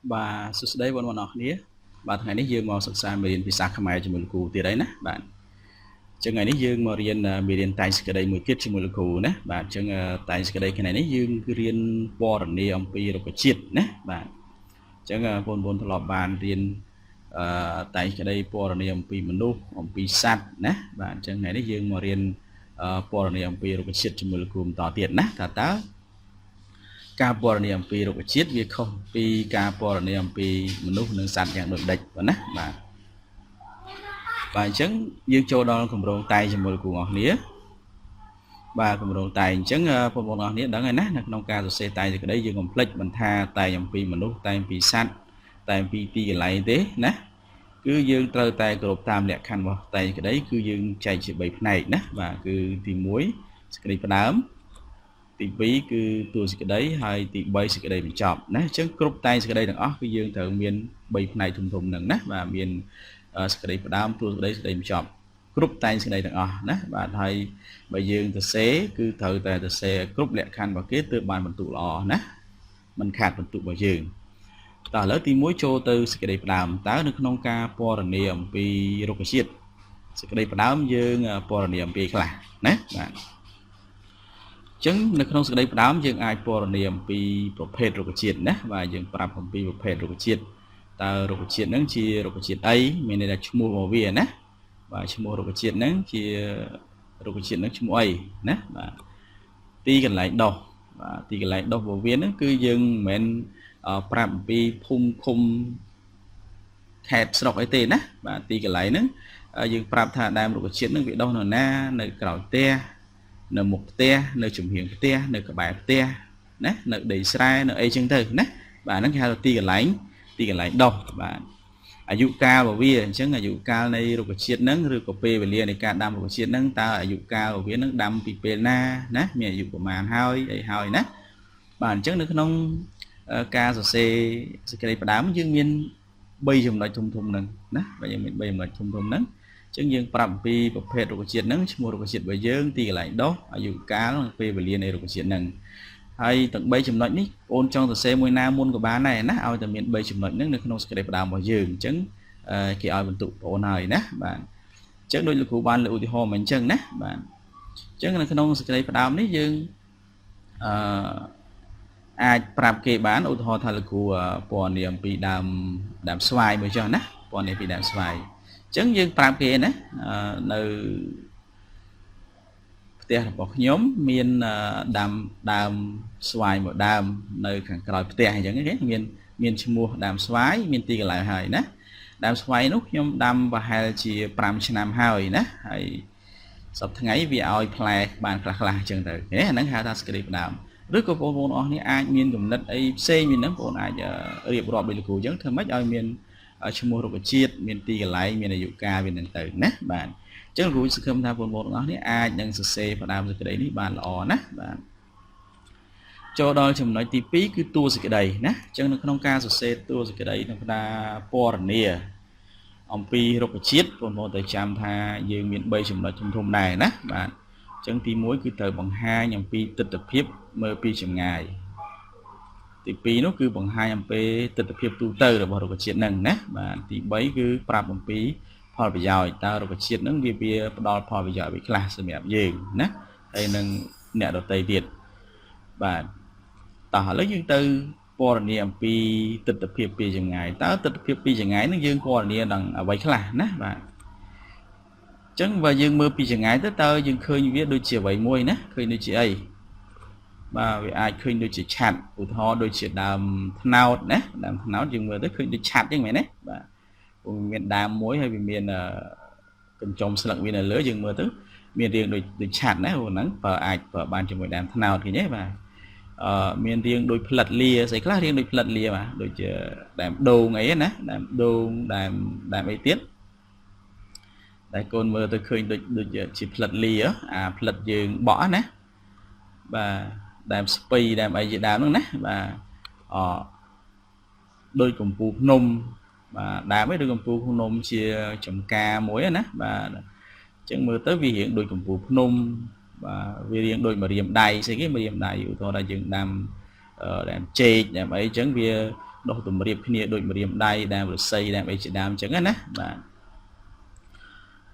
Bà sụt đấy bọn nó nế bà ngày nay dương màu sắc xa miền phía xa khmer cho mình cụ từ đấy nè bạn chẳng ngày nay dương màu riêng miền tây cái đây mới tiết cho mình cụ nè bạn chẳng tại cái đây cái này nay dương cứ riêng bò này ông pi rồi có chiết nè bạn chẳng bọn bọn thọ bàn riêng tại cái đây bò này ông pi mình đâu ông pi sát nè bạn chẳng ngày nay dương màu riêng bò này ông pi rồi có chiết cho mình cụต่อ tiền nè ta ta ការពណ៌នាអំពីរុក្ខជាតិវាខុសពីការពណ៌នាអំពីមនុស្សនិងសត្វយ៉ាងដូចដេចប៉ុណ្ណាបាទអញ្ចឹងយើងចូលដល់គម្រោងតែងជាមួយគ្រូអស់គ្នាបាទគម្រោងតែងអញ្ចឹងបងប្អូនអស់គ្នាដឹងហើយណានៅក្នុងការសរសេរតែងសេចក្តីយើងកុំភ្លេចមិនថាតែងអំពីមនុស្សតែងពីសត្វតែងពីទីកន្លែងទេណាគឺយើងត្រូវតែគោរពតាមលក្ខខណ្ឌរបស់តែងសេចក្តីគឺយើងចែកជា3ផ្នែកណាបាទគឺទី1សេចក្តីផ្ដើម ទី2គឺតួសេចក្តីហើយទី3សេចក្តីបញ្ចប់ណាអញ្ចឹងគ្រប់តែងសេចក្តីទាំងអស់គឺយើងត្រូវមាន3ផ្នែកធំៗហ្នឹងណាបាទមានសេចក្តីផ្ដើមតួសេចក្តីសេចក្តីបញ្ចប់គ្រប់តែងសេចក្តីទាំងអស់ណាបាទហើយបើយើងសរសេរគឺត្រូវតែសរសេរគ្រប់លក្ខខណ្ឌរបស់គេទើបបានបន្ទុកល្អណាមិនខាតបន្ទុករបស់យើងតើឥឡូវទី1ចូលទៅសេចក្តីផ្ដើមតើនៅក្នុងការពណ៌នាអំពីរុក្ខជាតិសេចក្តីផ្ដើមយើងពណ៌នាអំពីខ្លះណាបាទ ចឹងនៅក្នុងសេចក្តីផ្ដើមយើងអាចពណ៌នាអំពីប្រភេទរុក្ខជាតិណាបាទយើងប្រាប់អំពីប្រភេទរុក្ខជាតិតើរុក្ខជាតិហ្នឹងជារុក្ខជាតិអីមានន័យថាឈ្មោះរបស់វាណាបាទឈ្មោះរុក្ខជាតិហ្នឹងជារុក្ខជាតិហ្នឹងឈ្មោះអីណាបាទទីកន្លែងដុះបាទទីកន្លែងដុះរបស់វាហ្នឹងគឺយើងមិនមែនប្រាប់អំពីភូមិឃុំខេត្តស្រុកអីទេណាបាទទីកន្លែងហ្នឹងយើងប្រាប់ថាដើមរុក្ខជាតិហ្នឹងវាដុះនៅណានៅក្រោយផ្ទះ នៅមុខផ្ទះនៅចំហៀងផ្ទះនៅក្បែរផ្ទះណានៅដីស្រែនៅអីចឹងទៅណាបាទហ្នឹងគេហៅថាទីកន្លែងដុះបាទអាយុកាលរបស់វាអញ្ចឹងអាយុកាលនៃរុក្ខជាតិហ្នឹងឬក៏ពេលវេលានៃការដាំរុក្ខជាតិហ្នឹងតើអាយុកាលរបស់វាហ្នឹងដាំពីពេលណាណាមានអាយុប្រមាណហើយអីហើយណាបាទអញ្ចឹងនៅក្នុងការសរសេរសេចក្តីផ្ដើមយើងមាន3ចំណុចធំៗហ្នឹងណាបាទយើងមាន3ចំណុចធំៗហ្នឹង ចឹងយើងប្រាប់អំពីប្រភេទរុក្ខជាតិហ្នឹងឈ្មោះរុក្ខជាតិរបស់យើងទីកន្លែងដុះអាយុកាលនិងពេលវេលានៃរុក្ខជាតិហ្នឹងហើយទាំង3ចំណុចនេះបងចង់សរសេរមួយណាមុនក៏បានដែរណាឲ្យតែមាន3ចំណុចហ្នឹងនៅក្នុងសេចក្តីផ្ដើមរបស់យើងអញ្ចឹងគេឲ្យបន្ទុកបងហើយណាបាទអញ្ចឹងដូចលោកគ្រូបានលើកឧទាហរណ៍មកអញ្ចឹងណាបាទអញ្ចឹងនៅក្នុងសេចក្តីផ្ដើមនេះយើងអាចប្រាប់គេបានឧទាហរណ៍ថាលោកគ្រូពណ៌នាអំពីដើមស្វាយមួយចុះណាពណ៌នាពីដើមស្វាយ ចឹងយើងប្រាប់គេណានៅផ្ទះរបស់ខ្ញុំមានដើមស្វាយមួយដើមនៅខាងក្រោយផ្ទះអញ្ចឹងគេមានឈ្មោះដើមស្វាយមានទីកន្លែងហើយណាដើមស្វាយនោះខ្ញុំដាំប្រហែលជា5ឆ្នាំហើយណាហើយសប្តាហ៍ថ្ងៃវាឲ្យផ្លែបានខ្លះៗអញ្ចឹងទៅអាហ្នឹងហៅថាសេចក្តីផ្ដើមឬក៏បងប្អូនអស់នេះអាចមានគំនិតអីផ្សេងពីហ្នឹងបងប្អូនអាចរៀបរាប់ដូចលោកគ្រូអញ្ចឹងធ្វើម៉េចឲ្យមាន ឈ្មោះរុក្ខជាតិមានទីកន្លែងមានអាយុកាលវានឹងទៅណាបាទអញ្ចឹងគ្រូសង្ឃឹមថាបងប្អូនទាំងអស់នេះអាចនឹងសរសេរផ្ដើមសេចក្តីនេះបានល្អណាបាទចូលដល់ចំណុចទី2គឺតួសេចក្តីណាអញ្ចឹងនៅក្នុងការសរសេរតួសេចក្តីក្នុងផ្ដាពណ៌នាអំពីរុក្ខជាតិបងប្អូនត្រូវចាំថាយើងមាន3ចំណុចធំៗដែរណាបាទអញ្ចឹងទី1គឺត្រូវបង្ហាញអំពីទិដ្ឋភាពមើលពីចម្ងាយ ទី2នោះគឺបង្ហាញអំពីទិដ្ឋភាពទូទៅរបស់រុក្ខជាតិហ្នឹងណាបាទទី3គឺប្រាប់អំពីផលប្រយោជន៍តើរុក្ខជាតិហ្នឹងវាផ្ដល់ផលប្រយោជន៍អ្វីខ្លះសម្រាប់យើងណាហើយនឹងអ្នកដទៃទៀតបាទតោះឥឡូវយើងទៅពណ៌នាអំពីទិដ្ឋភាពពីចម្ងាយតើទិដ្ឋភាពពីចម្ងាយហ្នឹងយើងពណ៌នាដល់អ្វីខ្លះណាបាទអញ្ចឹងបើយើងមើលពីចម្ងាយទៅតើយើងឃើញវាដូចជាអ្វីមួយណាឃើញដូចជាអី បាទវាអាចឃើញដូចជាឆាត់ឧទាហរណ៍ដូចជាដើមថ្នោតណាដើមថ្នោតយើងមើលទៅឃើញដូចឆាត់ចឹងមែនទេបាទមានដើមមួយហើយវាមានកញ្ចុំស្លឹកវានៅលើយើងមើលទៅមានរាងដូចឆាត់ណាហ្នឹងបើអាចប្រើបានជាមួយដើមថ្នោតឃើញទេបាទមានរាងដូចផ្លិតលាស្អីខ្លះរាងដូចផ្លិតលាបាទដូចជាដើមដូងអីណាដើមដូងដើមអីទៀតតែកូនមើលទៅឃើញដូចជាផ្លិតលាអាផ្លិតយើងបក់ណាបាទ ដើមស្ពៃដើមអីជាដើមហ្នឹងណាបាទដូចកំពូលភ្នំបាទដើមឯងដូចកំពូលភ្នំជាចំការមួយណាបាទអញ្ចឹងមើលទៅវារៀងដូចកំពូលភ្នំបាទវារៀងដូចម្រាមដៃស្អីគេម្រាមដៃឧទាហរណ៍ថាយើងដាំចេកដើមអីអញ្ចឹងវា đo tụm riệp kia đôi riệp đai đang được xây đang bị chỉ đam chẳng á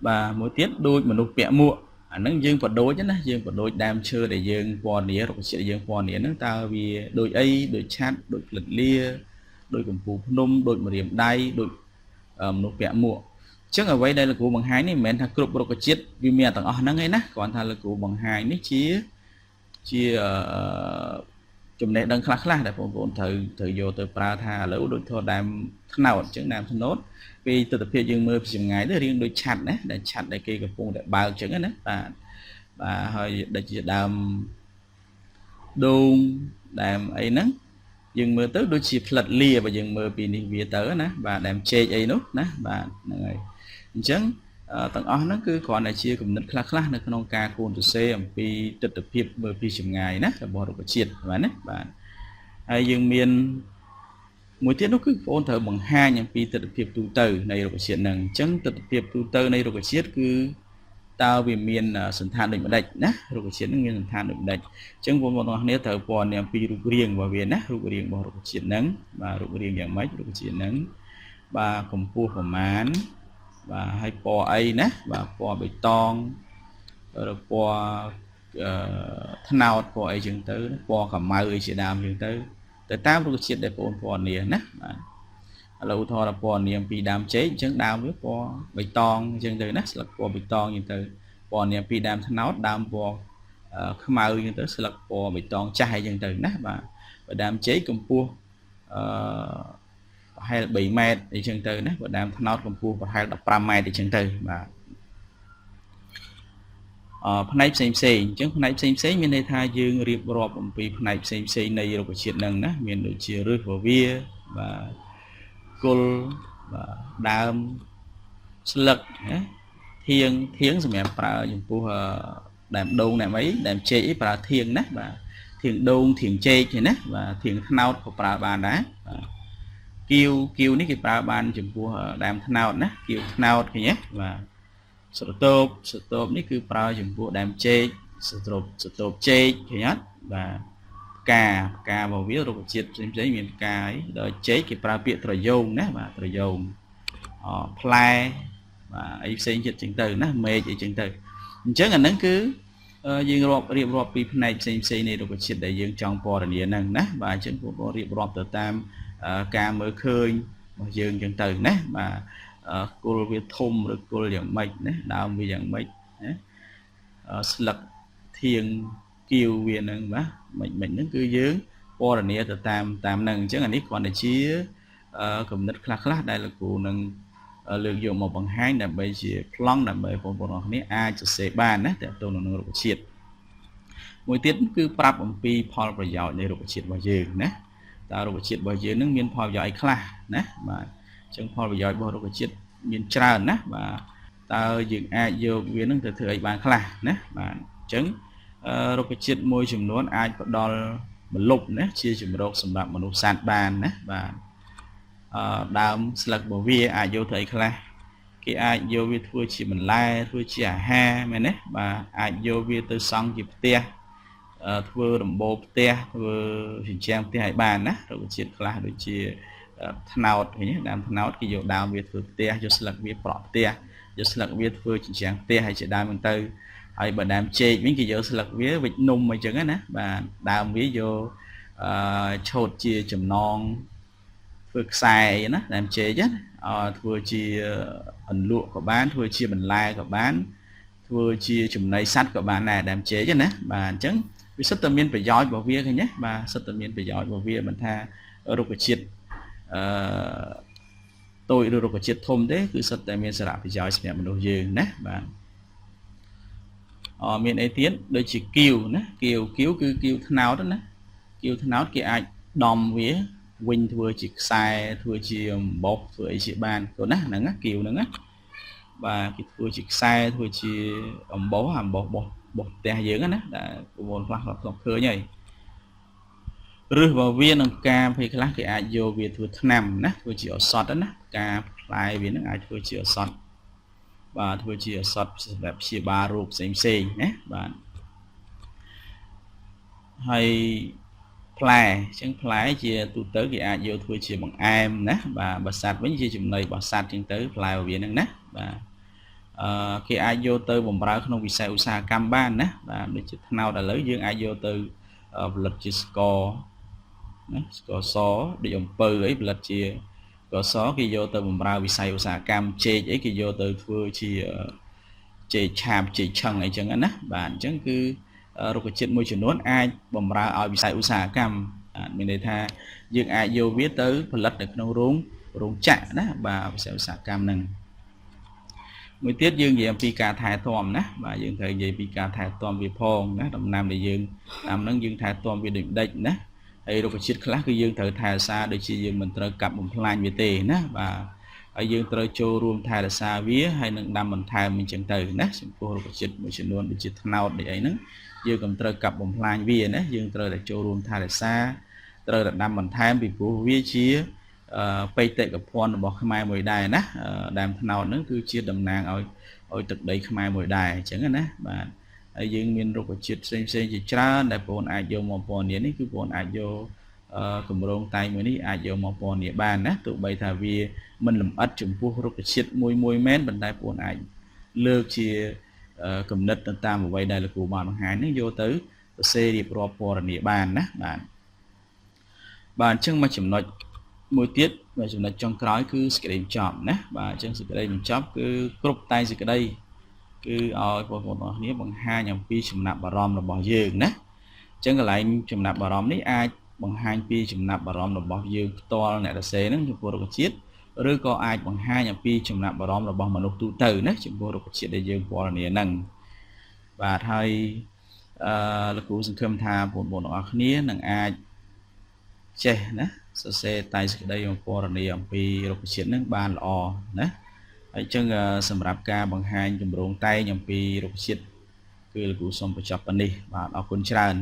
và mỗi tiết đôi mà nụ bẹ mua nó dương vật đôi chứ nó dương vật đôi đam chơi để dương quan nĩa rồi sẽ dương quan nĩa nó tao vì đôi ấy đôi chat đôi lật lia đôi cùng phù nôm đôi mà riệp đai đôi nụ bẹ mua trước ở đây là của bằng hai này mình thằng cướp rồi có chết vì mẹ tặng nó ngay nè còn thằng là của bằng hai này chia chùm này đang khá khá để phong vốn thời vô từ pra tha lỡ đôi thọ đam nào chứng đam thân nốt vì từ tập hiện dương mơ chừng ngày để riêng đôi chặt đấy để chặt để kia cái phong để bao chứng đấy và hơi để chỉ đam đôn đam ấy nắng dương mơ tới đôi chỉ lật lia và dương mơ vì đi tới nè và đam chê ấy nốt nè và người chứng tầng ó nó cứ còn là chia cùng nứt khá nó không ca côn từ xem vì từ tập hiệp mơ vì chừng ngày nè là bỏ được triệt và nè bạn hay dương miền mỗi tiết nó cứ ôn thở bằng hai những vì từ tập hiệp tu từ này rồi triệt nằng chứng từ tập hiệp tu từ này rồi triệt cứ tao vì miền sân than định đạch nè rồi triệt nó miền sân than định đạch chứng vốn vốn nếu thở còn niệm vì rục riêng và về nè rục riêng bỏ được triệt nắng và rục riêng dạng mấy rục triệt nắng và cùng pua của mán và hay po ấy nè và po bê tông rồi po thân nào po ấy chừng tới po cả mai ấy chỉ đam chừng tới tới tám rồi chuyện để po nè nè lâu thôi là po nè vì đam chế chừng đam với po bê tông chừng tới nè là po bê tông chừng tới po nè vì đam thân nào đam po mai ấy chừng tới là po bê tông chai chừng tới nè và đam chế cùng pua hay là 7 mét thì chân từ nè và đam thân công phu và hay là 5 mét thì chân từ mà phần này xem chứ phần này xem mình đây thay dương riệp rọp vì phần này xem này rồi có chuyện nâng đó mình được chia rơi vào vía và côn và đam lực thiêng rồi mẹ para dùng phu đam đông này mấy đam chế para thiêng nè và thiêng đông thiêng chế thì nè và thiêng nào của para bàn đá kêu ní cái ba ban chụp của đam nào nè kêu nào thì nhé và stop ní cứ ba chụp của đam chê stop chê thì nhé và cà vào viết rồi chiết xem giấy miền cà ấy đợi chế cái ba biệt rồi dồn nè và rồi dồn play và ấy xây dựng chứng từ nó mê chỉ chứng từ chứ là nó cứ dương rọp vì này xem này rồi có chiết để dương trong po là nhiều năng nè và chứng của rọp từ tam ca mới khơi mà dương chân từ nè mà cô việt thum rồi cô dạng mạch nè đào vì dạng mạch lật thiền kiều viên năng má mình nó cứ dướng po là nia từ tam năng chứ là nít còn là chia cùng đất khác đây là cụ năng lượng dùng một bằng hai là bây giờ long là bởi một bọn này ai cho xe bàn nè để tôi nó được triệt mỗi tiết cứ prap bằng pi Paul và giàu để được triệt vào dương nè ta rồi triệt bao giờ nước miền Paul giỏi khá nè mà trong Paul và giỏi bao rồi triệt miền tràn nè và ta dựng ai vô viên nước từ thời bàn khá nè mà chứng rồi triệt môi trường nón ai có đo một lục nè chia chừng một sản phẩm một sàn bàn nè và đam sạc bảo vi ai vô thời khá cái ai vô vi thua chỉ mình like thua chỉ ha mà nè và ai vô vi từ xong dịp tia thưa đồng bộ tia thưa hình trang tia hải bàn á rồi chuyện là đôi chia nào thì nhé đam nào cái dầu đào việt thưa tia cho sạc việt bỏ tia cho sạc việt thưa hình trang tia hay chỉ đam bằng tư hay bà đam chê những cái dầu sạc việt vịt nung mà chẳng á và đam ví dụ chốt chia chùm non phước xài nó làm chế chứ thưa chia ẩn lụa của bán thưa chia bình lai của bán thưa chia chùm này sắt của bạn này làm chế chứ nè bà chứng vì rất tâm nhiên phải giỏi bảo vía thôi nhé và rất tâm nhiên phải giỏi bảo vía mình tha ở đâu có triệt tôi đâu có triệt thôm thế cứ rất tâm nhiên sẽ làm phải giỏi sẽ mình đồ dường nè và miền ấy tiến đôi chỉ kiều nè kiều cứ kiều nào đó nè kiều nào kia ai đòm vía Win thưa chỉ sai thưa chỉ bột thưa chỉ bàn của nó nắng kiều nắng và cái thưa chỉ sai thưa chỉ bố hàm bột tè dưỡng á đã một loạt lọc khơi nhảy rơi vào viên ông ca phải cái lá cái ai vô việt thưa nằm nè thưa chỉ ở sọt đó nè ca lại viên nó ai thưa chỉ ở sọt và thưa chỉ ở sọt đẹp chỉ ba ruột xem nhé bạn hay ផ្លែចឹងផ្លែជាទូទៅគេអាចយកធ្វើជាបង្អែមណាបាទបើសត្វវិញជាចំណីរបស់សត្វចឹងទៅផ្លែរបស់វាហ្នឹងណាបាទគេអាចយកទៅបម្រើក្នុងវិស័យឧស្សាហកម្មបានណាបាទដូចជាត្នោតឥឡូវយើងអាចយកទៅផលិតជាស្ករណាស្ករសដូចអំពៅអីផលិតជាស្ករសគេយកទៅបម្រើវិស័យឧស្សាហកម្មចេកអីគេយកទៅធ្វើជាចេកឆាបចេកឆឹងអីចឹងណាបាទអញ្ចឹងគឺរុក្ខជាតិមួយចំនួនអាចបម្រើឲ្យវិស័យឧស្សាហកម្មមានន័យថាយើងអាចយកវាទៅផលិតនៅក្នុងរោងចក្រណាបាទវិស័យឧស្សាហកម្មហ្នឹងមួយទៀតយើងនិយាយអំពីការថែទាំណាបាទយើងត្រូវនិយាយពីការថែទាំវាផងណាដំណាំដែលយើងតាមហ្នឹងយើងថែទាំវាដូចដេចណាហើយរុក្ខជាតិខ្លះគឺយើងត្រូវថែរក្សាដូចជាយើងមិនត្រូវកាប់បំផ្លាញវាទេណាបាទហើយយើងត្រូវចូលរួមថែរក្សាវាហើយនឹងដាំបន្ថែមអញ្ចឹងទៅណាចំពោះរុក្ខជាតិមួយចំនួនដូចជាត្នោតដូចអីហ្នឹងយើងកុំត្រូវកាប់បំផ្លាញវាណាយើងត្រូវតែចូលរួមថែរក្សាត្រូវតែដាំបន្ថែមពីព្រោះវាជាបេតិកភណ្ឌរបស់ខ្មែរមួយដែរណាដើមត្នោតហ្នឹងគឺជាតំណាងឲ្យទឹកដីខ្មែរមួយដែរអញ្ចឹងណាបាទហើយយើងមានរុក្ខជាតិផ្សេងជាច្រើនដែលបងអាចយកមកពណ៌នានេះគឺបងអាចយកគម្រោងតែមួយនេះអាចយកមកពណ៌នាបានណាទោះបីថាវាមិនលម្អិតចំពោះរុក្ខជាតិមួយមែនប៉ុន្តែបងអាចលើកជាគំនិតទៅតាមអ្វីដែលលោកគ្រូបានបង្ហាញនេះយកទៅសរសេររៀបរាប់ពណ៌នាបានណាបាទអញ្ចឹងមកចំណុចមួយទៀតចំណុចចុងក្រោយគឺសេចក្តីបញ្ចប់ណាបាទអញ្ចឹងសេចក្តីបញ្ចប់គឺគ្រប់តែសេចក្តីគឺឲ្យបងប្អូនទាំងគ្នាបង្ហាញអំពីចំណាប់អារម្មណ៍របស់យើងណាអញ្ចឹងកន្លែងចំណាប់អារម្មណ៍នេះអាចបង្ហាញពីចំណាប់អារម្មណ៍របស់យើងផ្ទាល់អ្នកសរសេរហ្នឹងចំពោះរុក្ខជាតិឬក៏អាចបង្ហាញអំពីចំណាប់អារម្មណ៍របស់មនុស្សទូទៅណាចំពោះរុក្ខជាតិដែលយើងពណ៌នាហ្នឹងបាទហើយលោកគ្រូសង្ឃឹមថាបងប្អូនទាំងអស់គ្នានឹងអាចចេះណាសរសេរតែសេចក្តីពណ៌នាអំពីរុក្ខជាតិហ្នឹងបានល្អណាហើយអញ្ចឹងសម្រាប់ការបង្ហាញគម្រោងតែងអំពីរុក្ខជាតិគឺលោកគ្រូសូមបញ្ចប់ប៉ុណ្នេះបាទអរគុណច្រើន